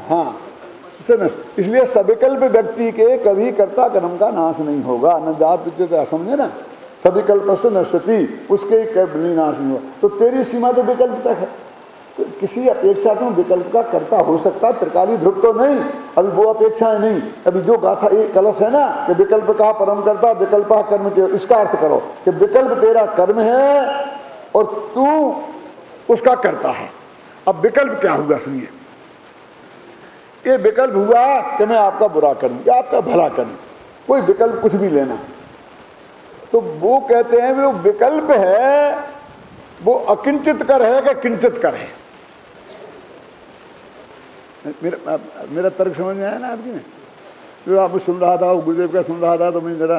हाँ, इसलिए सविकल्प व्यक्ति के कभी कर्ता कर्म का नाश नहीं होगा। न जात पिछले समझे ना, सविकल्प से नश्यति, उसके कभी नाश नहीं होगा। तो तेरी सीमा तो विकल्प तक है, तो किसी अपेक्षा तुम विकल्प का कर्ता हो सकता, त्रिकाली ध्रुव तो नहीं, अभी वो अपेक्षाएं नहीं। अभी जो गाथा एक कलश है ना कि विकल्प का परम कर्ता विकल्प कर्म के, इसका अर्थ करो कि विकल्प तेरा कर्म है और तू उसका कर्ता है। अब विकल्प क्या हुआ सुनिए, ये विकल्प हुआ कि मैं आपका बुरा करूं या आपका भला करूं, कोई विकल्प कुछ भी लेना, तो वो कहते हैं वो विकल्प है, वो अकिंचित कर है कि किंचित कर है। मेरा तर्क समझ में आया ना आपकी में? जो आप सुन रहा था, गुरुदेव का सुन रहा था, तो मैं जरा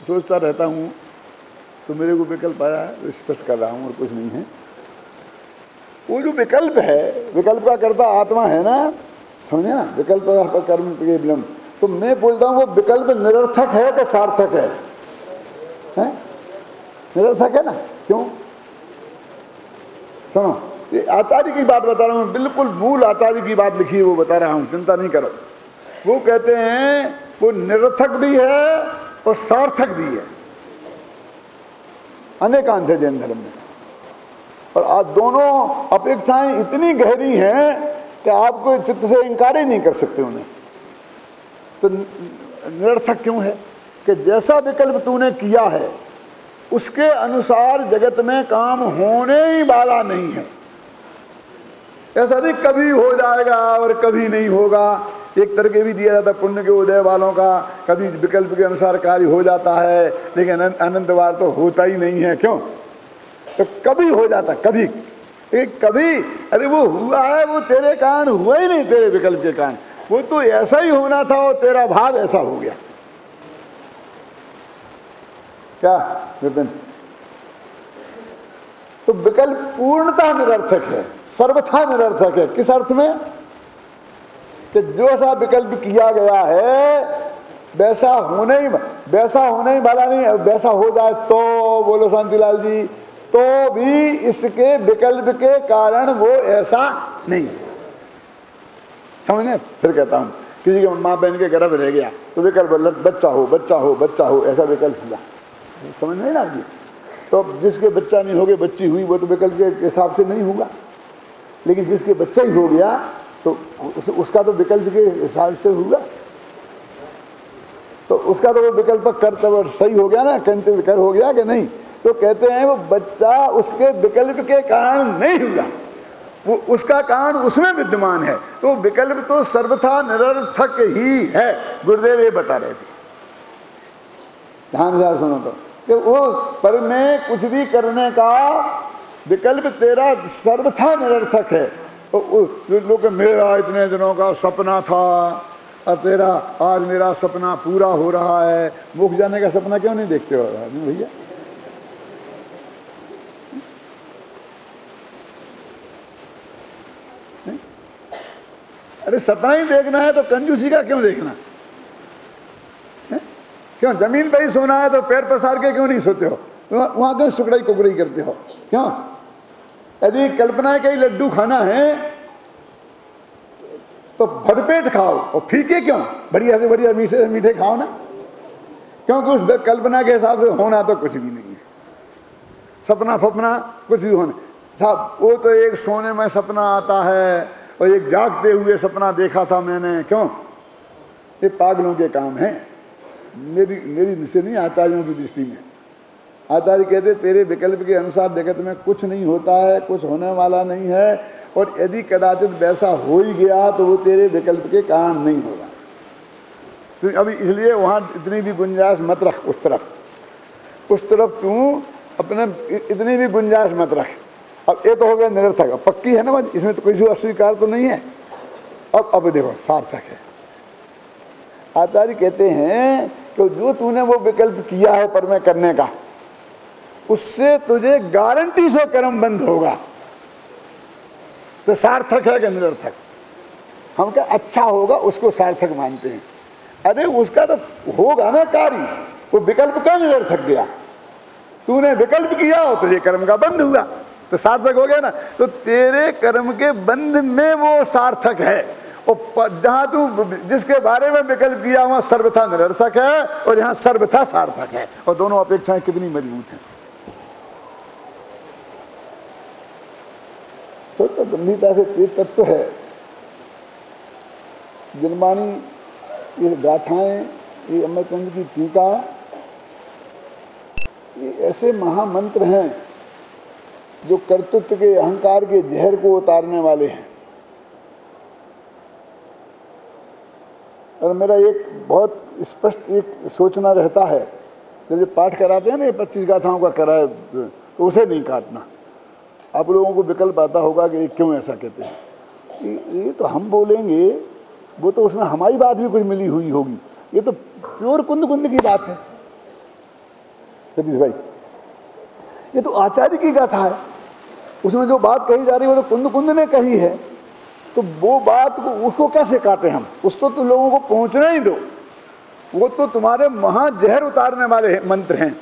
सोचता रहता हूँ, तो मेरे को विकल्प आया, स्पष्ट कर रहा हूँ और कुछ नहीं है। वो जो विकल्प है, विकल्प का कर्ता आत्मा है ना, समझे ना, विकल्प कर्म के विलंब। तो मैं बोलता हूँ वो विकल्प निरर्थक है कि सार्थक है? निरर्थक है ना। क्यों? सुनो, ये आचार्य की बात बता रहा हूँ, बिल्कुल मूल आचार्य की बात लिखी है वो बता रहा हूँ, चिंता नहीं करो। वो कहते हैं वो निरर्थक भी है और सार्थक भी है, अनेकांत है जैन धर्म में। और आज दोनों अपेक्षाएं इतनी गहरी हैं कि आपको चित्त से इनकार ही नहीं कर सकते उन्हें। तो निरर्थक क्यों है कि जैसा विकल्प तूने किया है उसके अनुसार जगत में काम होने ही वाला नहीं है। ऐसा नहीं कभी हो जाएगा और कभी नहीं होगा। एक तरह के भी दिया जाता पुण्य के उदय वालों का, कभी विकल्प के अनुसार कार्य हो जाता है, लेकिन अनंत बार तो होता ही नहीं है। क्यों? तो कभी हो जाता, कभी एक कभी, अरे वो हुआ है, वो तेरे कारण हुआ ही नहीं, तेरे विकल्प के कारण। वो तो ऐसा ही होना था और तेरा भाव ऐसा हो गया। क्या विपिन? तो विकल्प पूर्णतः निरर्थक है, सर्वथा निरर्थक है। किस अर्थ में? कि जो सा विकल्प किया गया है वैसा होने ही वाला नहीं। वैसा हो जाए तो, बोलो शांतिलाल जी, तो भी इसके विकल्प के कारण वो ऐसा नहीं। समझे? फिर कहता हूं, किसी के माँ बहन के गर्भ रह गया तो विकल्प बच्चा हो बच्चा हो बच्चा हो, ऐसा विकल्प हुआ। समझ नहीं ना आपकी? तो जिसके बच्चा नहीं हो गया, बच्ची हुई, वो तो विकल्प के हिसाब से नहीं होगा। लेकिन जिसके बच्चा ही हो गया तो उसका तो विकल्प के हिसाब से होगा। तो उसका तो वो विकल्प कर्तव्य सही हो गया ना, कंतित कर हो गया कि नहीं? तो कहते हैं वो बच्चा उसके विकल्प के कारण नहीं हुआ, वो उसका कारण उसमें विद्यमान है। तो विकल्प तो सर्वथा निरर्थक ही है। गुरुदेव ये बता रहे थे, ध्यान से सुनो तो, कि वो पर में कुछ भी करने का विकल्प तेरा सर्वथा निरर्थक है। लोग मेरा इतने दिनों का सपना था और तेरा आज मेरा सपना पूरा हो रहा है। मुख जाने का सपना क्यों नहीं देखते हो भैया? अरे सपना ही देखना है तो कंजूसी का क्यों देखना है? क्यों जमीन पे ही सोना है तो पैर पसार के क्यों नहीं सोते हो? वहां क्यों सुकड़ाई कुकड़ाई करते हो? क्यों? यदि कल्पना के ही लड्डू खाना है तो भरपेट खाओ, और फीके क्यों? बढ़िया से बढ़िया मीठे से मीठे खाओ ना। क्योंकि उस कल्पना के हिसाब से होना तो कुछ भी नहीं है। सपना फपना कुछ भी होना साहब, वो तो एक सोने में सपना आता है और एक जागते हुए सपना देखा था मैंने। क्यों? ये पागलों के काम है, मेरी दृष्टि नहीं, आचार्यों की दृष्टि में। आचार्य कहते तेरे विकल्प के अनुसार जगत में कुछ नहीं होता है, कुछ होने वाला नहीं है, और यदि कदाचित वैसा हो ही गया तो वो तेरे विकल्प के कारण नहीं होगा। तो अभी इसलिए वहाँ इतनी भी गुंजाइश मत रख, उस तरफ तू अपने इतनी भी गुंजाइश मत रख। अब ये तो हो गया निरर्थक, अब पक्की है ना, इसमें तो कोई अस्वीकार तो नहीं है। अब देखो सार्थक है। आचार्य कहते हैं कि जो तूने वो विकल्प किया है पर में करने का, उससे तुझे गारंटी से कर्म बंद होगा। तो सार्थक है कि निरर्थक? हम क्या अच्छा होगा उसको सार्थक मानते हैं। अरे उसका तो होगा ना कार्य, वो विकल्प का निरर्थक गया। तूने विकल्प किया हो तो ये कर्म का बंध हुआ, तो सार्थक हो गया ना। तो तेरे कर्म के बंध में वो सार्थक है, और जहां तू जिसके बारे में विकल्प किया वहां सर्वथा निरर्थक है और यहां सर्वथा सार्थक है, और दोनों अपेक्षाएं कितनी मजबूत हैं। तो गंभीरता से ये तत्व है। जनवाणी, ये गाथाएं, ये अमरचंद की टीका, ये ऐसे महामंत्र हैं जो कर्तृत्व के, अहंकार के जहर को उतारने वाले हैं। और मेरा एक बहुत स्पष्ट एक सोचना रहता है, जब ये पाठ कराते हैं ना, ये 25 गाथाओं का कराए, तो उसे नहीं काटना। आप लोगों को विकल्प आता होगा कि क्यों ऐसा कहते हैं, ये तो हम बोलेंगे, वो तो उसमें हमारी बात भी कुछ मिली हुई होगी, ये तो प्योर कुंद कुंद की बात है सतीश भाई, ये तो आचार्य की गाथा है, उसमें जो बात कही जा रही है वो तो कुंद कुंद ने कही है, तो वो बात को उसको कैसे काटें हम, उसको तो लोगों को पहुंचना ही दो। वो तो तुम्हारे महाजहर उतारने वाले मंत्र हैं,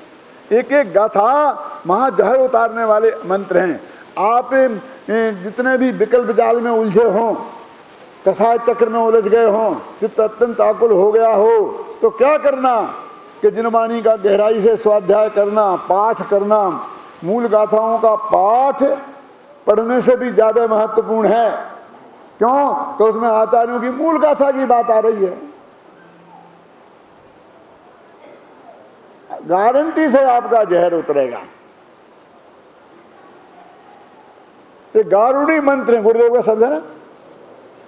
एक एक गाथा महाजहर उतारने वाले मंत्र हैं। आप जितने भी विकल्प जाल में उलझे हों, कसाय चक्र में उलझ गए हों, चित्त अत्यंत आकुल हो गया हो, तो क्या करना कि जिनवाणी का गहराई से स्वाध्याय करना, पाठ करना। मूल गाथाओं का पाठ पढ़ने से भी ज्यादा महत्वपूर्ण है। क्यों? तो उसमें आचार्यों की मूल गाथा की बात आ रही है। गारंटी से आपका जहर उतरेगा। ये गारुड़ी मंत्र है, गुरुदेव का शब्द है ना,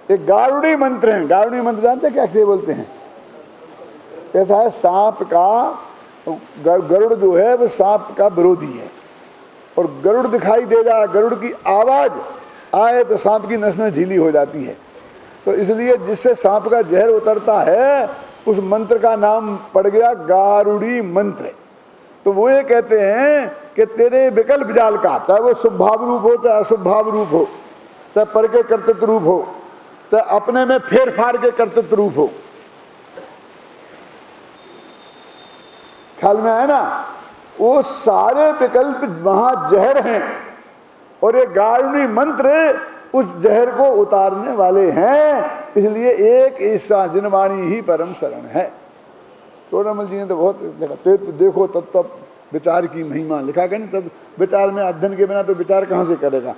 ये गारुड़ी मंत्र है। गारुड़ी मंत्र जानते हैं क्या से बोलते हैं? ऐसा है, सांप का गरुड़ जो है वो सांप का विरोधी है, और गरुड़ दिखाई दे जाए, गरुड़ की आवाज आए तो सांप की नसें ढीली हो जाती है। तो इसलिए जिससे सांप का जहर उतरता है उस मंत्र का नाम पड़ गया गारुड़ी मंत्र। तो वो ये कहते हैं कि तेरे विकल्प जाल का, चाहे वो शुभ भाव रूप हो चाहे अशुभ भाव रूप हो, चाहे पर के कर्तृत्व रूप हो, चाहे अपने में फेर फार के कर्तृत्व रूप हो, ख्याल में है ना, वो सारे विकल्प महाजहर हैं, और ये गारुड़ी मंत्र उस जहर को उतारने वाले हैं। इसलिए एक ईसा जिनवाणी ही परम शरण है। टोडामल जी ने तो बहुत लिखा, देखो तब तब विचार की महिमा लिखा कि नहीं, तब विचार में अध्ययन के बिना तो विचार कहाँ से करेगा,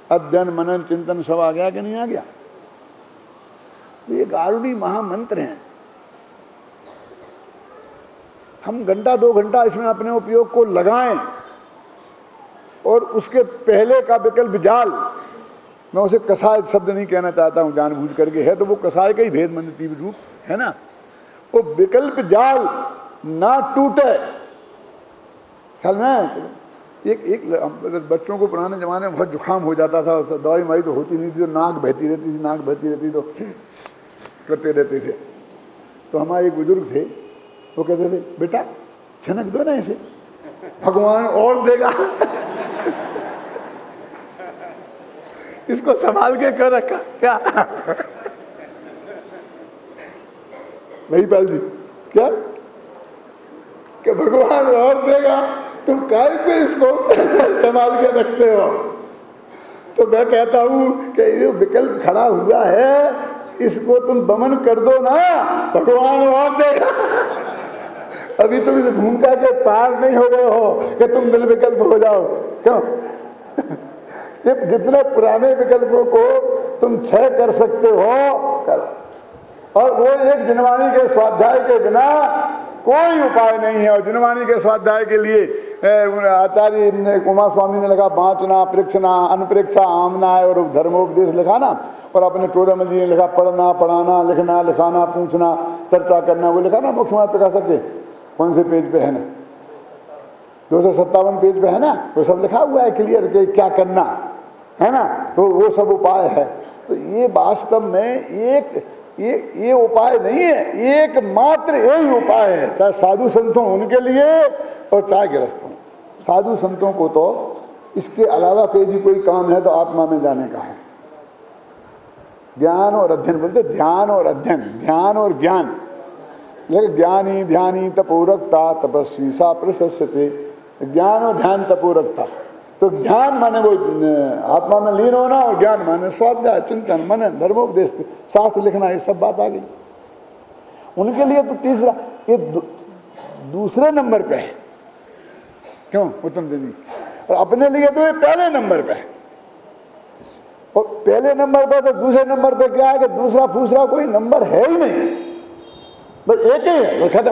अध्ययन मनन चिंतन सब आ गया कि नहीं आ गया। तो ये गारुड़ी महामंत्र हैं। हम घंटा 2 घंटा इसमें अपने उपयोग को लगाएं, और उसके पहले का विकल्प जाल, मैं उसे कसाय शब्द नहीं कहना चाहता हूं जानबूझ करके, है तो वो कसाय का ही भेद मंद तीव्र रूप है ना, वो विकल्प जाल ना टूटे। ख्याल में एक बच्चों को पुराने जमाने में बहुत जुकाम हो जाता था, दवाई माई तो होती नहीं थी, तो नाक बहती रहती थी, नाक बहती रहती तो करते रहते थे। तो हमारे एक बुजुर्ग थे, वो कहते थे बेटा छनक दो ना इसे, भगवान और देगा। इसको संभाल के कर रखा क्या भाई पाल जी, क्या कि भगवान और देगा, तुम काय पे इसको संभाल के रखते हो। तो मैं कहता हूं कि ये विकल्प खड़ा हुआ है, इसको तुम दमन कर दो ना, भगवान और देगा। अभी तुम इस भूमिका के पार नहीं हो गए हो कि तुम निर्विकल्प हो जाओ। क्यों? ये जितने पुराने विकल्पों को तुम क्षय कर सकते हो करो, और वो एक जिनवाणी के स्वाध्याय के बिना कोई उपाय नहीं है। और जिनवाणी के स्वाध्याय के लिए आचार्य कुमार स्वामी ने लिखा बांचना, परीक्षना, अनपरीक्षा, आमना और धर्मोपदेश लिखा ना, और अपने टोडामल जी ने लिखा पढ़ना, पढ़ाना, लिखना, लिखाना, पूछना, चर्चा करना, वो लिखा ना मोक्ष मार्ग प्रकाशक के कौन से पेज पे है ना, 257 पेज पे है ना, वो सब लिखा हुआ है क्लियर कि क्या करना है ना, तो वो सब उपाय है। तो ये वास्तव में ये उपाय नहीं है, एकमात्र यही उपाय है, चाहे साधु संतों उनके लिए और चाहे गृहस्थ हों। साधु संतों को तो इसके अलावा कोई भी कोई काम है तो आत्मा में जाने का है। ज्ञान और अध्ययन बोलते, ध्यान और अध्ययन, ध्यान और ज्ञान। लेकिन ज्ञानी ध्यानी तपोरकता तपस्वी सा प्रशस्यते, ज्ञान और ध्यान तपोरकता। तो ज्ञान माने वो आत्मा में लीन होना, और ज्ञान माने स्वाध्याय, चिंतन, मनन, धर्मोपदेश, शास्त्र लिखना, ये सब बात आ गई। उनके लिए तो तीसरा, ये दूसरे नंबर पे है। क्यों उत्तम जी? और अपने लिए तो ये पहले नंबर पे है। और पहले नंबर पे तो दूसरे नंबर पे क्या है कि दूसरा फूसरा कोई नंबर है ही नहीं, बस एक ही है, वो खत्म।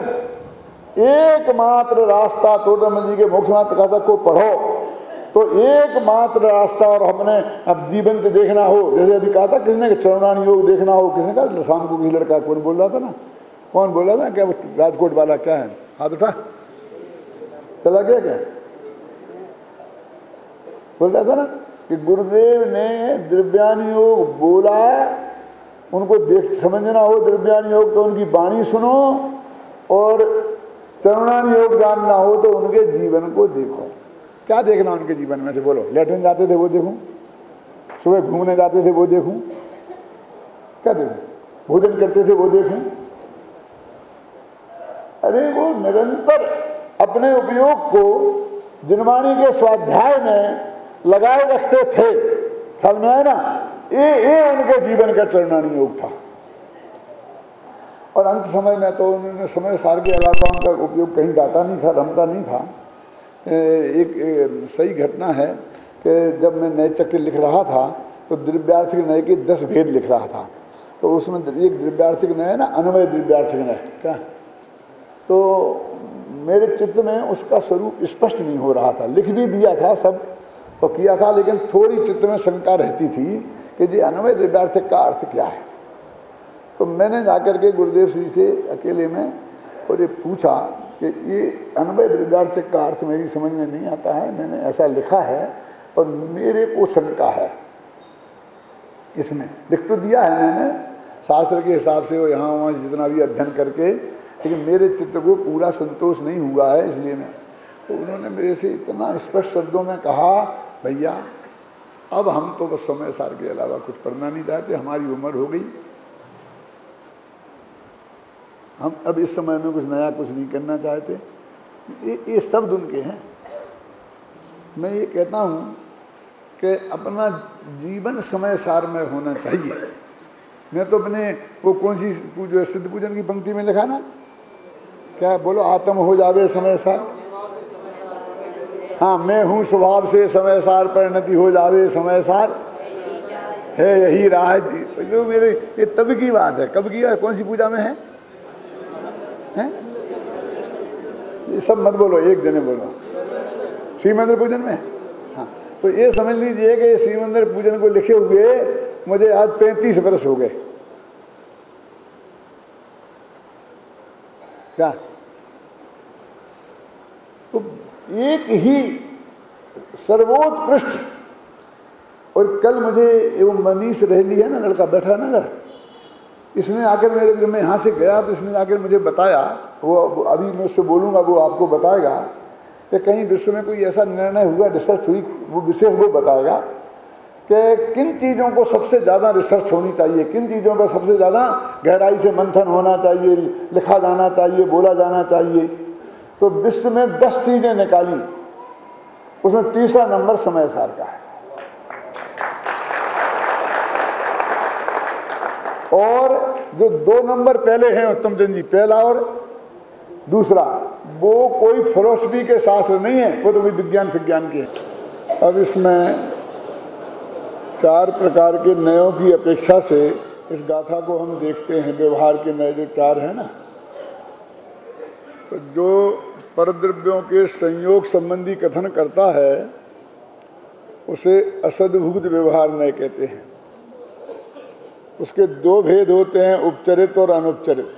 एकमात्र रास्ता टोडरमल जी के मोक्ष मार्ग प्रकाशक को पढ़ो तो एकमात्र रास्ता। और हमने अब जीवन को देखना हो, जैसे अभी कहा था किसने चरणान योग देखना हो, किसने कहा शाम को किसी लड़का कौन बोल रहा था ना, कौन बोल रहा था क्या, वो राजकोट वाला, क्या है, हाथ उठा, चला गया क्या, बोल रहा था ना कि गुरुदेव ने द्रव्यान योग बोला, उनको देख समझना हो द्रव्यान योग तो उनकी वाणी सुनो, और चरणान योग जानना हो तो उनके जीवन को देखो। क्या देखना उनके जीवन में से बोलो? लेटरिन जाते थे वो देखूं, सुबह घूमने जाते थे वो देखूं, क्या देखूं? भोजन करते थे वो देखूं? अरे वो निरंतर अपने उपयोग को जिनवाणी के स्वाध्याय में लगाए रखते थे, ख्याल में आए ना? ये उनके जीवन का चरणानी योग था। और अंत समय में तो उन्होंने समय सार के अलावा उनका उपयोग कहीं जाता नहीं था, रमता नहीं था। एक सही घटना है कि जब मैं नए चक्र लिख रहा था तो द्रव्यार्थिक नय के 10 भेद लिख रहा था। तो उसमें एक द्रव्यार्थिक नय है ना, अन्वय द्रव्यार्थिक नय, क्या, तो मेरे चित्त में उसका स्वरूप स्पष्ट नहीं हो रहा था। लिख भी दिया था सब तो किया था, लेकिन थोड़ी चित्त में शंका रहती थी कि जी अन्वय द्रव्यार्थिक का अर्थ क्या है। तो मैंने जाकर के गुरुदेव श्री से अकेले में और ये पूछा कि ये अन्वय द्रव्यार्थिक का अर्थ मेरी समझ में नहीं आता है, मैंने ऐसा लिखा है और मेरे को शंका है इसमें। लिख तो दिया है मैंने शास्त्र के हिसाब से, वो यहाँ वहाँ जितना भी अध्ययन करके, लेकिन मेरे चित्त को पूरा संतोष नहीं हुआ है, इसलिए मैं। तो उन्होंने मेरे से इतना स्पष्ट शब्दों में कहा, भैया अब हम तो बस समय सार के अलावा कुछ पढ़ना नहीं चाहते, हमारी उम्र हो गई, हम अब इस समय में कुछ नया कुछ नहीं करना चाहते। ये शब्द उनके हैं। मैं ये कहता हूँ कि अपना जीवन समय सार में होना चाहिए। मैं तो अपने वो कौन सी जो सिद्ध पूजन की पंक्ति में लिखा ना, क्या बोलो, आत्म हो जावे समय सार, हाँ मैं हूँ स्वभाव से समय सार, परिणति हो जावे समय सार, है यही राह। जो मेरे ये तब की बात है, कब की है, कौन सी पूजा में है? ये सब मत बोलो, एक जने बोलो, श्री मंदिर पूजन में। हाँ, तो ये समझ लीजिए कि श्री मंदिर पूजन को लिखे हुए मुझे आज 35 वर्ष हो गए। क्या? तो एक ही सर्वोत्कृष्ट, और कल मुझे एवं मनीष रहली है ना, लड़का बैठा ना घर, इसने आकर मेरे, जब मैं यहाँ से गया तो इसने आकर मुझे बताया, वो अभी मैं उससे बोलूँगा, वो आपको बताएगा कि कहीं विश्व में कोई ऐसा निर्णय हुआ, रिसर्च हुई, वो विशेष वो बताएगा कि किन चीज़ों को सबसे ज़्यादा रिसर्च होनी चाहिए, किन चीज़ों पर सबसे ज़्यादा गहराई से मंथन होना चाहिए, लिखा जाना चाहिए, बोला जाना चाहिए। तो विश्व में 10 चीज़ें निकाली, उसमें तीसरा नंबर समय सार का है। और जो 2 नंबर पहले हैं उत्तम चंद जी, पहला और दूसरा, वो कोई फिलोसफी के शास्त्र नहीं है, वो तो भी विज्ञान विज्ञान के है। अब इसमें 4 प्रकार के नयों की अपेक्षा से इस गाथा को हम देखते हैं। व्यवहार के नए जो 4 हैं ना, तो जो परद्रव्यों के संयोग संबंधी कथन करता है उसे असद्भूत व्यवहार नय कहते हैं। उसके 2 भेद होते हैं, उपचरित और अनुपचरित।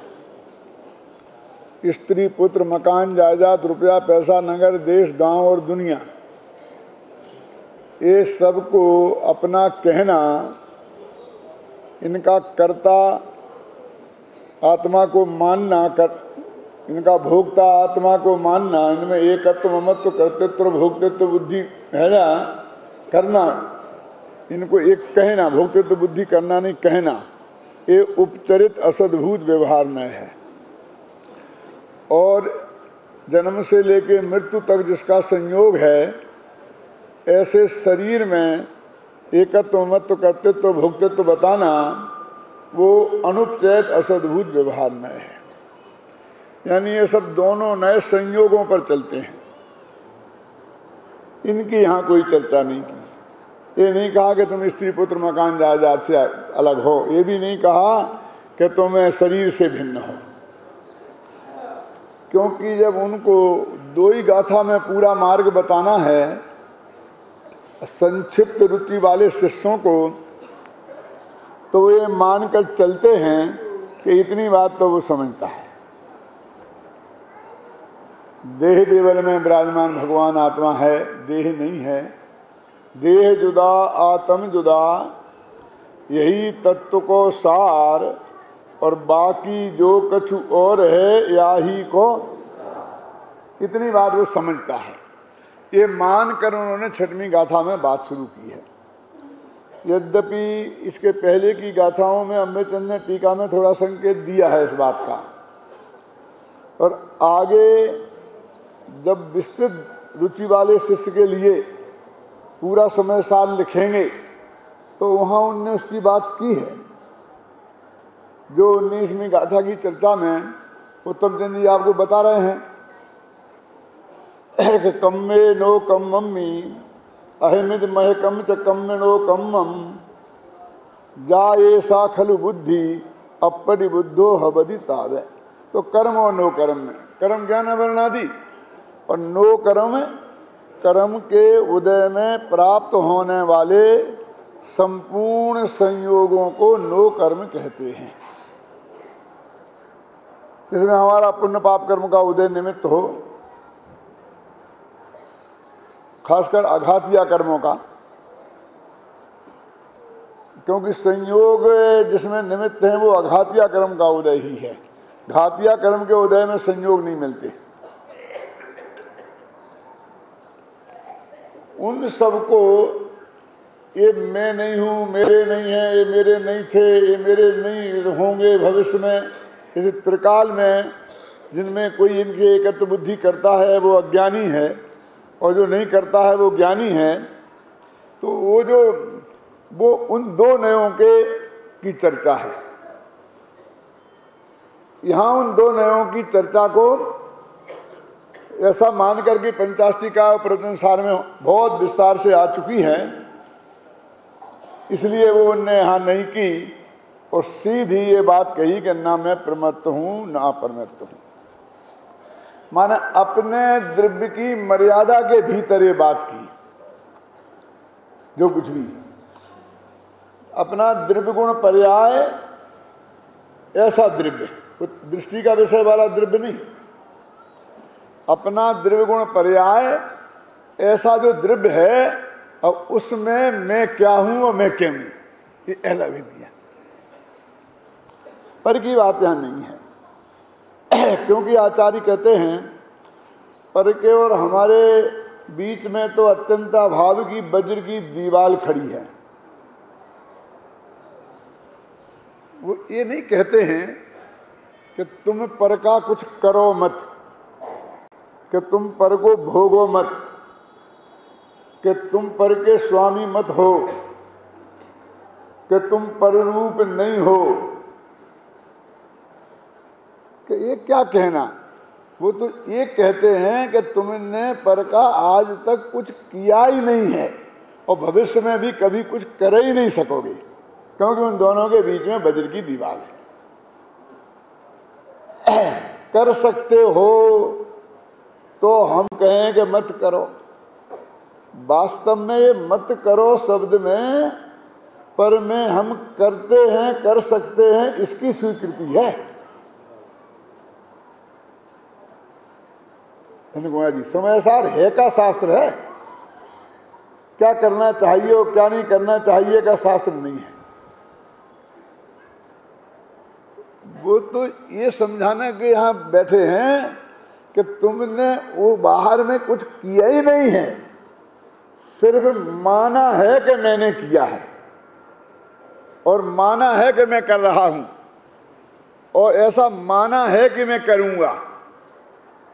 स्त्री, पुत्र, मकान, जायदाद, रुपया, पैसा, नगर, देश, गांव और दुनिया, ये सब को अपना कहना, इनका कर्ता आत्मा को मानना, इनका भोक्ता आत्मा को मानना, इनमें एकत्व, ममत्व, कर्तृत्व, भोक्तृत्व बुद्धि है ना, करना, इनको एक कहना, भोक्तृत्व बुद्धि करना नहीं कहना, ये उपचरित असद्भूत व्यवहार न है। और जन्म से लेकर मृत्यु तक जिसका संयोग है, ऐसे शरीर में एकत्व मत्व कर्तृत्व भोक्तृत्व बताना वो अनुपचैत असद्भुत व्यवहार नय है। यानी ये सब दोनों नए संयोगों पर चलते हैं, इनकी यहाँ कोई चर्चा नहीं की। ये नहीं कहा कि तुम स्त्री पुत्र मकान जायदाद से अलग हो, ये भी नहीं कहा कि तुम्हें शरीर से भिन्न हो, क्योंकि जब उनको दो ही गाथा में पूरा मार्ग बताना है संक्षिप्त रुचि वाले शिष्यों को, तो ये मानकर चलते हैं कि इतनी बात तो वो समझता है। देह देवल में विराजमान भगवान आत्मा है, देह नहीं है। देह जुदा आत्म जुदा, यही तत्व को सार, और बाकी जो कछु और है या ही को, इतनी बात वो समझता है। ये मानकर उन्होंने छठवीं गाथा में बात शुरू की है। यद्यपि इसके पहले की गाथाओं में अमृतचंद ने टीका में थोड़ा संकेत दिया है इस बात का, और आगे जब विस्तृत रुचि वाले शिष्य के लिए पूरा समय साल लिखेंगे तो वहाँ उनने उसकी बात की है। जो 19वीं गाथा की चर्चा में उत्तम चंद जी आपको बता रहे हैं कि कम्मे नो कम्मम्मी अहिमिद महकम च कम्मनो कम्मम जा ऐसा खलु बुद्धि अपरि बुद्धो हबदि तावे। तो कर्म और नो कर्म में, कर्म ज्ञान वर्णादि और नो कर्म, कर्म के उदय में प्राप्त होने वाले संपूर्ण संयोगों को नो कर्म कहते हैं। जिसमें हमारा पुण्य पाप कर्म का उदय निमित्त हो, खासकर आघातिया कर्मों का, क्योंकि संयोग जिसमें निमित्त है वो आघातिया कर्म का उदय ही है। घातिया कर्म के उदय में संयोग नहीं मिलते। उन सबको ये मैं नहीं हूँ, मेरे नहीं है, ये मेरे नहीं थे, ये मेरे नहीं होंगे भविष्य में, इस त्रिकाल में जिनमें कोई इनके एकत्व बुद्धि करता है वो अज्ञानी है, और जो नहीं करता है वो ज्ञानी है। तो वो उन दो नयों की चर्चा है। यहाँ उन दो नयों की चर्चा को ऐसा मान करके पंचाष्टिका प्रवचन सार में बहुत विस्तार से आ चुकी है, इसलिए वो उनने यहाँ नहीं की और सीधी ये बात कही कि ना मैं प्रमत्त हूँ ना अपरमत्त हूँ। माने अपने द्रव्य की मर्यादा के भीतर ये बात की। जो कुछ भी अपना द्रव्य गुण पर्याय ऐसा द्रव्य, दृष्टि का विषय वाला द्रव्य नहीं, अपना द्रव्य गुण पर्याय ऐसा जो द्रव्य है, और उसमें मैं क्या हूं और मैं क्या हूं, ये ऐसा भी दिया। पर की बात यहां नहीं है, क्योंकि आचार्य कहते हैं पर के और हमारे बीच में तो अत्यंत अभाव की वज्र की दीवार खड़ी है। वो ये नहीं कहते हैं कि तुम पर का कुछ करो मत, कि तुम पर को भोगो मत, कि तुम पर के स्वामी मत हो, कि तुम पर रूप नहीं हो, कि ये क्या कहना। वो तो ये कहते हैं कि तुमने पर का आज तक कुछ किया ही नहीं है और भविष्य में भी कभी कुछ कर ही नहीं सकोगे, क्योंकि उन दोनों के बीच में वज्र की दीवार है। कर सकते हो तो हम कहें कि मत करो। वास्तव में ये मत करो शब्द में पर में हम करते हैं, कर सकते हैं, इसकी स्वीकृति है। जी समयसार है का शास्त्र है, क्या करना चाहिए और क्या नहीं करना चाहिए का शास्त्र नहीं है। वो तो ये समझाने के यहाँ बैठे हैं कि तुमने वो बाहर में कुछ किया ही नहीं है, सिर्फ माना है कि मैंने किया है और माना है कि मैं कर रहा हूं और ऐसा माना है कि मैं करूंगा।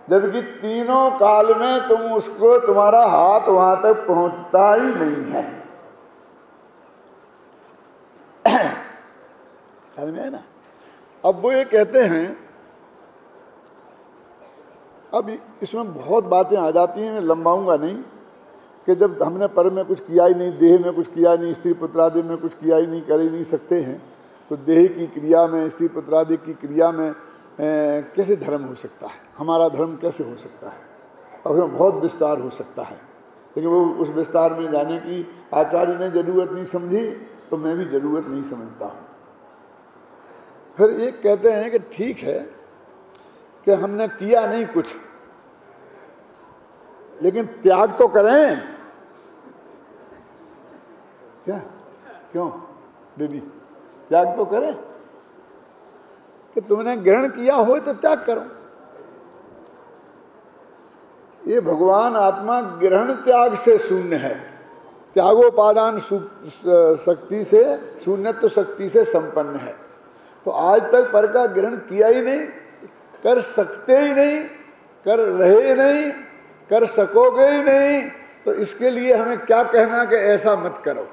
जबकि तीनों काल में तुम उसको, तुम्हारा हाथ वहां तक पहुंचता ही नहीं है। समझ में है ना। अब वो ये कहते हैं, अब इसमें बहुत बातें आ जाती हैं, मैं लंबाऊंगा नहीं, कि जब हमने पर में कुछ किया ही नहीं, देह में कुछ किया नहीं, स्त्री पुत्रादि में कुछ किया ही नहीं, कर ही नहीं सकते हैं, तो देह की क्रिया में, स्त्री पुत्रादि की क्रिया में कैसे धर्म हो सकता है, हमारा धर्म कैसे हो सकता है। और उसमें बहुत विस्तार हो सकता है, लेकिन वो उस विस्तार में जाने की आचार्य ने जरूरत नहीं समझी, तो मैं भी जरूरत नहीं समझता हूँ। फिर ये कहते हैं कि ठीक है कि हमने किया नहीं कुछ, लेकिन त्याग तो करें। क्या, क्यों दीदी, त्याग तो करें कि तुमने ग्रहण किया हो तो त्याग करो। ये भगवान आत्मा ग्रहण त्याग से शून्य है, त्यागोपादान शक्ति से, शून्यत्व शक्ति से संपन्न है। तो आज तक पर का ग्रहण किया ही नहीं, कर सकते ही नहीं, कर रहे नहीं, कर सकोगे ही नहीं, तो इसके लिए हमें क्या कहना कि ऐसा मत करो।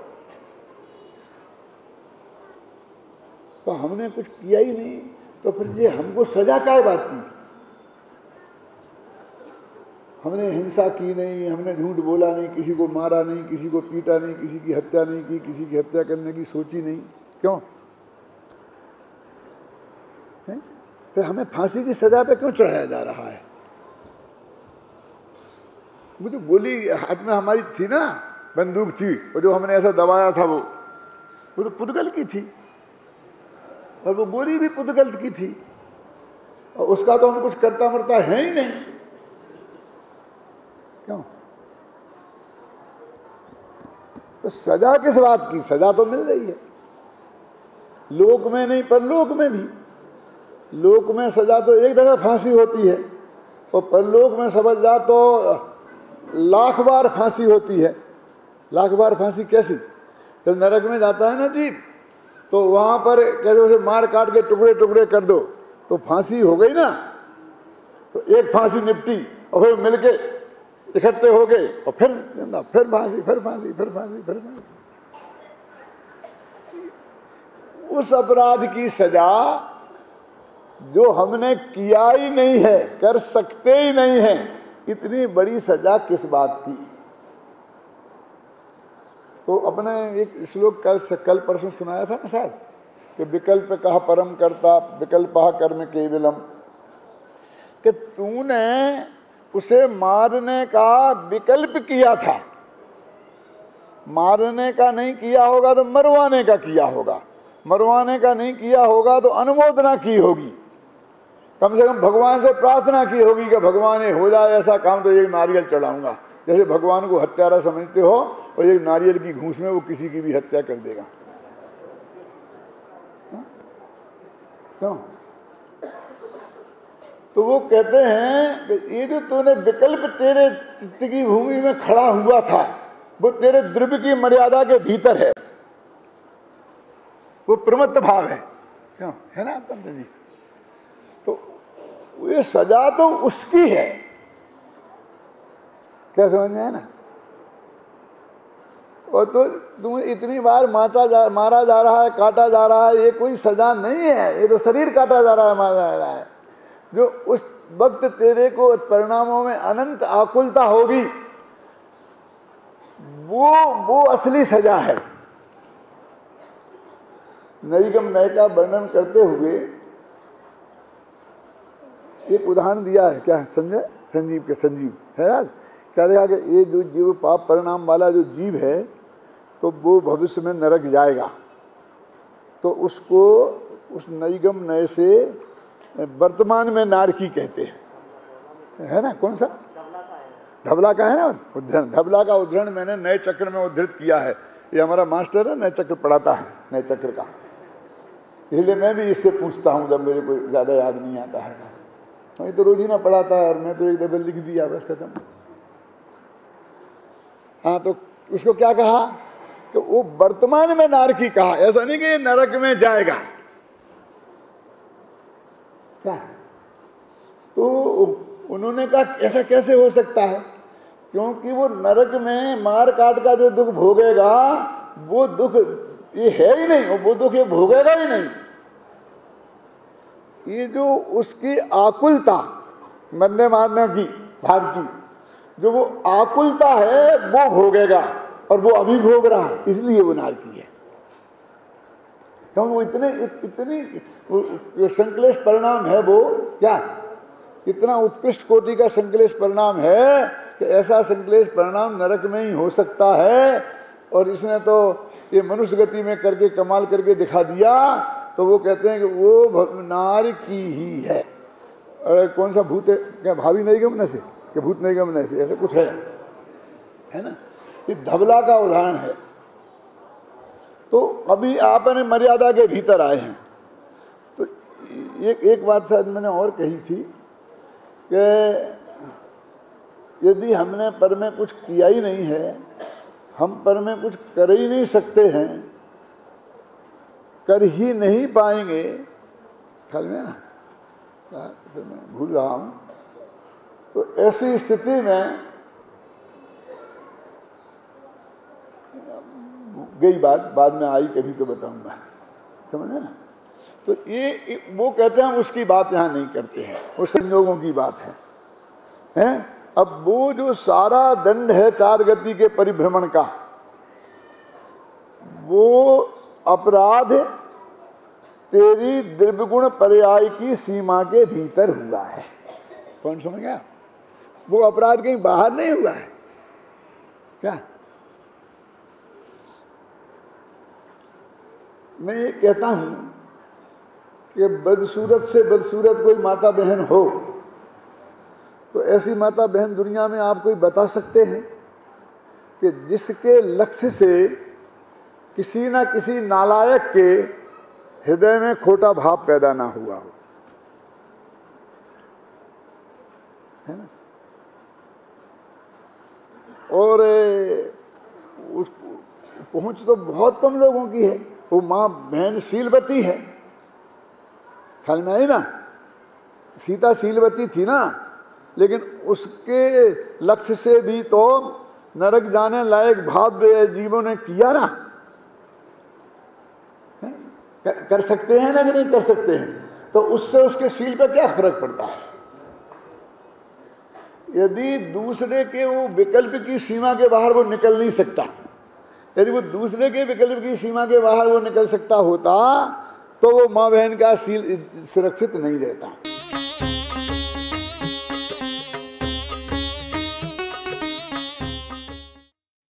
तो हमने कुछ किया ही नहीं, तो फिर ये हमको सजा काय बात की। हमने हिंसा की नहीं, हमने झूठ बोला नहीं, किसी को मारा नहीं, किसी को पीटा नहीं, किसी की हत्या नहीं की, किसी की हत्या करने की सोची नहीं, क्यों? फिर हमें फांसी की सजा पे क्यों चढ़ाया जा रहा है? वो जो गोली हाथ में हमारी थी ना, बंदूक थी, वो जो हमने ऐसा दबाया था, वो तो पुद्गल की थी, और वो गोली भी पुद्गल की थी, और उसका तो हम कुछ करता मरता है ही नहीं, क्यों? तो सजा किस बात की? सजा तो मिल रही है, लोक में नहीं परलोक में भी। लोक में सजा तो एक जगह फांसी होती है, और परलोक में समझ जा तो लाख बार फांसी होती है। लाख बार फांसी कैसी? जब नरक में जाता है ना जीव, तो वहां पर कहते उसे मार काट के टुकड़े टुकड़े कर दो, तो फांसी हो गई ना, तो एक फांसी निपटी, और फिर मिलके इकट्ठे हो गए, और फिर फांसी, फिर फांसी, फिर फांसी, फिर फांसी। उस अपराध की सजा जो हमने किया ही नहीं है, कर सकते ही नहीं है, इतनी बड़ी सजा किस बात की? तो अपने एक श्लोक कल परसों सुनाया था ना साहब, कि विकल्प कहा परम करता, विकल्प कर्म केवलम, कि तूने उसे मारने का विकल्प किया था, मारने का नहीं किया होगा तो मरवाने का किया होगा, मरवाने का नहीं किया होगा तो अनुमोदना की होगी, कम से कम भगवान से प्रार्थना की होगी कि भगवान ये हो जाए ऐसा काम तो एक नारियल चढ़ाऊंगा। जैसे भगवान को हत्यारा समझते हो, और एक नारियल की घूस में वो किसी की भी हत्या कर देगा, क्यों? तो वो कहते हैं कि ये जो तूने विकल्प तेरे चित्त की भूमि में खड़ा हुआ था, वो तेरे द्रव्य की मर्यादा के भीतर है, वो प्रमत्त भाव है, क्यों? है ना आप जी? तो ये सजा तो उसकी है, क्या समझ में है ना? और तो तुम इतनी बार मारा जा रहा है, काटा जा रहा है, ये कोई सजा नहीं है, ये तो शरीर काटा जा रहा है, मारा जा रहा है। जो उस वक्त तेरे को परिणामों में अनंत आकुलता होगी, वो असली सजा है। नैगम नय का वर्णन करते हुए एक उदाहरण दिया है, क्या संजीव के संजीव है यार, क्या देखा कि ये जो जीव पाप परिणाम वाला जो जीव है, तो वो भविष्य में नरक जाएगा, तो उसको उस नैगम नय से वर्तमान में नारकी कहते हैं, है ना? कौन सा? धबला का है ना उद्धरण, धबला का उद्धरण मैंने नए चक्र में उद्धृत किया है। ये हमारा मास्टर है, नए चक्र पढ़ाता है, नए चक्र का, इसलिए मैं भी इससे पूछता हूँ जब मेरे को ज़्यादा याद नहीं आता है। वही तो रोज ही ना पढ़ाता है, और मैं तो एक दफे लिख दिया, बस खत्म। हाँ, तो उसको क्या कहा कि वो वर्तमान में नारकी कहा, ऐसा नहीं कि ये नरक में जाएगा, क्या? तो उन्होंने कहा ऐसा कैसे हो सकता है, क्योंकि वो नरक में मार काट का जो दुख भोगेगा वो दुख ये है ही नहीं, वो दुख ये भोगेगा ही नहीं। ये जो उसकी आकुलता मरने मारने की भाव की जो वो आकुलता है वो भोगेगा, और वो अभी भोग रहा है, इसलिए वो नारकी है। क्योंकि वो इतनी संकलेश परिणाम है, वो क्या इतना उत्कृष्ट कोटि का संकलेश परिणाम है कि ऐसा संकलेश परिणाम नरक में ही हो सकता है। और इसने तो ये मनुष्य गति में करके कमाल करके दिखा दिया, तो वो कहते हैं कि वो नारकी ही है। और कौन सा भूत है, क्या भावी नहीं गमन से, कि भूत नहीं गमन से, ऐसा कुछ है ना। ये धबला का उदाहरण है। तो अभी आपने मर्यादा के भीतर आए हैं। तो एक बात शायद मैंने और कही थी कि यदि हमने पर में कुछ किया ही नहीं है, हम पर में कुछ कर ही नहीं सकते हैं, कर ही नहीं पाएंगे, ख्याल में ना, फिर मैं भूल रहा हूँ। तो ऐसी स्थिति में गई बात, बाद में आई, कभी तो बताऊंगा, समझे ना। तो ये वो कहते हैं हम उसकी बात यहाँ नहीं करते हैं, वो संयोगों की बात है। अब वो जो सारा दंड है 4 गति के परिभ्रमण का, वो अपराध तेरी द्रव्यगुण पर्याय की सीमा के भीतर हुआ है। कौन समझ गया? वो अपराध कहीं बाहर नहीं हुआ है क्या? मैं ये कहता हूं कि बदसूरत से बदसूरत कोई माता बहन हो, तो ऐसी माता बहन दुनिया में आप कोई बता सकते हैं कि जिसके लक्ष्य से किसी ना किसी नालायक के हृदय में खोटा भाव पैदा ना हुआ हो, है ना। और पहुंच तो बहुत कम लोगों की है। वो माँ बहन शीलवती है, ख्याल में आई ना, सीता शीलवती थी ना, लेकिन उसके लक्ष्य से भी तो नरक जाने लायक भाव जीवों ने किया ना। कर सकते हैं ना कि नहीं कर सकते हैं? तो उससे उसके शील पर क्या फर्क पड़ता है? यदि दूसरे के वो विकल्प की सीमा के बाहर वो निकल नहीं सकता, यदि वो दूसरे के विकल्प की सीमा के बाहर वो निकल सकता होता, तो वो माँ बहन का शील सुरक्षित नहीं रहता।